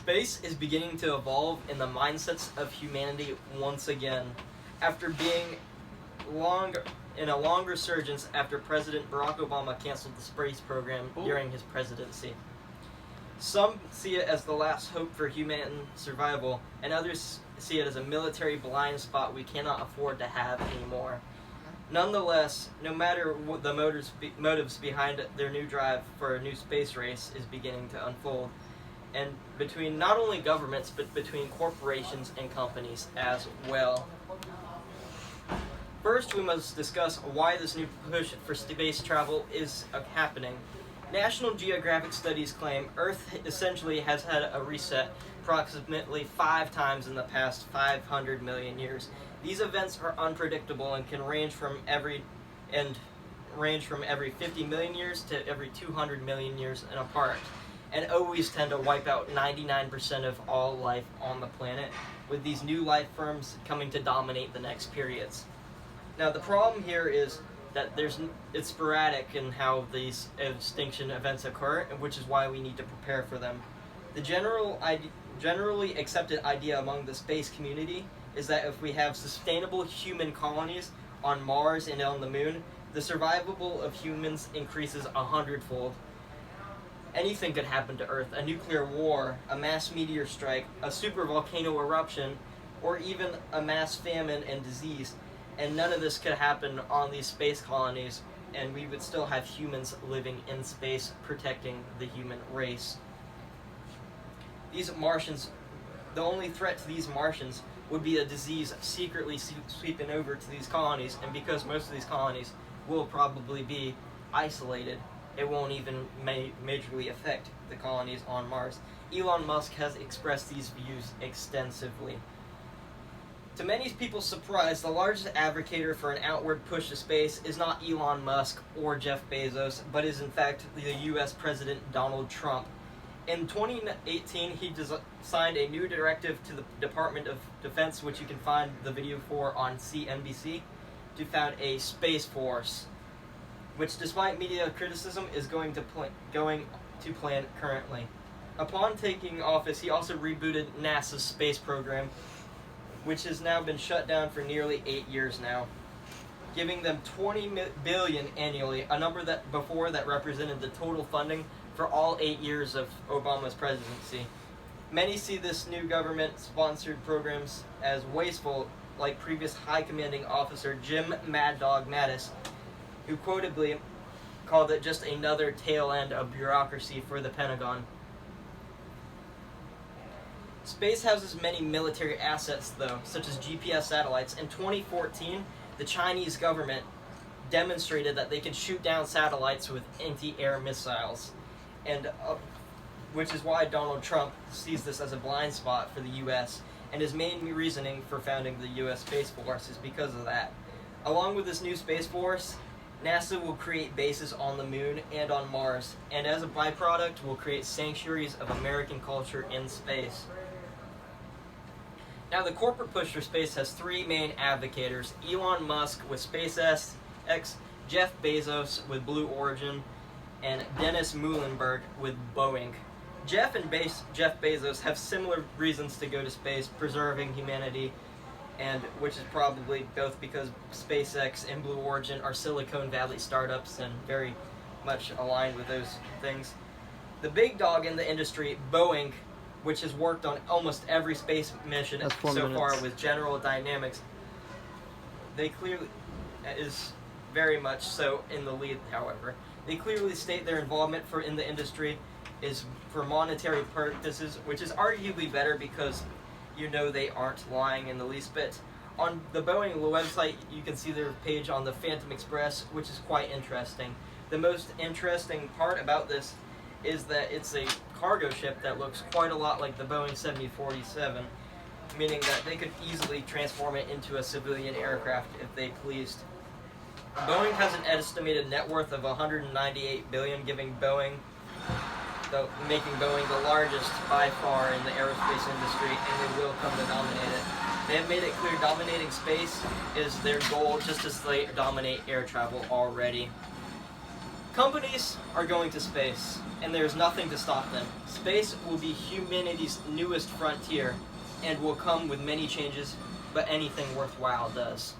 Space is beginning to evolve in the mindsets of humanity once again, after being in a long resurgence after President Barack Obama canceled the space program during his presidency. Some see it as the last hope for human survival, and others see it as a military blind spot we cannot afford to have anymore. Nonetheless, no matter what the motives behind their new drive for a new space race is beginning to unfold, and between not only governments but between corporations and companies as well. First, we must discuss why this new push for space travel is happening. National Geographic studies claim Earth essentially has had a reset approximately 5 times in the past 500 million years. These events are unpredictable and can range from every 50 million years to every 200 million years and apart, and always tend to wipe out 99% of all life on the planet, with these new life forms coming to dominate the next periods. Now, the problem here is that it's sporadic in how these extinction events occur, which is why we need to prepare for them. The generally accepted idea among the space community is that if we have sustainable human colonies on Mars and on the Moon, the survivability of humans increases 100-fold. Anything could happen to Earth: a nuclear war, a mass meteor strike, a supervolcano eruption, or even a mass famine and disease. And none of this could happen on these space colonies, and we would still have humans living in space protecting the human race. These Martians, the only threat to these Martians would be a disease secretly sweeping over to these colonies, and because most of these colonies will probably be isolated, it won't even majorly affect the colonies on Mars. Elon Musk has expressed these views extensively. To many people's surprise, the largest advocator for an outward push to space is not Elon Musk or Jeff Bezos, but is in fact the US President Donald Trump. In 2018, he signed a new directive to the Department of Defense, which you can find the video for on CNBC, to found a Space Force, which despite media criticism is going to plan currently. Upon taking office, he also rebooted NASA's space program, which has now been shut down for nearly 8 years now, giving them $20 billion annually, a number that before that represented the total funding for all 8 years of Obama's presidency. Many see this new government-sponsored programs as wasteful, like previous high commanding officer Jim Mad Dog Mattis, who quotably called it just another tail end of bureaucracy for the Pentagon. Space houses many military assets, though, such as GPS satellites. In 2014, the Chinese government demonstrated that they can shoot down satellites with anti-air missiles, and which is why Donald Trump sees this as a blind spot for the U.S., and his main reasoning for founding the U.S. Space Force is because of that. Along with this new Space Force, NASA will create bases on the Moon and on Mars, and as a byproduct will create sanctuaries of American culture in space. Now, the corporate push for space has 3 main advocators: Elon Musk with SpaceX, Jeff Bezos with Blue Origin, and Dennis Muilenburg with Boeing. Jeff Bezos have similar reasons to go to space, preserving humanity, and which is probably both because SpaceX and Blue Origin are Silicon Valley startups and very much aligned with those things. The big dog in the industry, Boeing, which has worked on almost every space mission so far with General Dynamics, they clearly is very much so in the lead. However, they clearly state their involvement in the industry is for monetary purposes, which is arguably better because they aren't lying in the least bit. On the Boeing website, you can see their page on the Phantom Express, which is quite interesting. The most interesting part about this is that it's a cargo ship that looks quite a lot like the Boeing 7047, meaning that they could easily transform it into a civilian aircraft if they pleased. Boeing has an estimated net worth of $198 billion, making Boeing the largest by far in the aerospace industry, and they will come to dominate it. They have made it clear dominating space is their goal, just as they dominate air travel already. Companies are going to space, and there's nothing to stop them. Space will be humanity's newest frontier, and will come with many changes, but anything worthwhile does.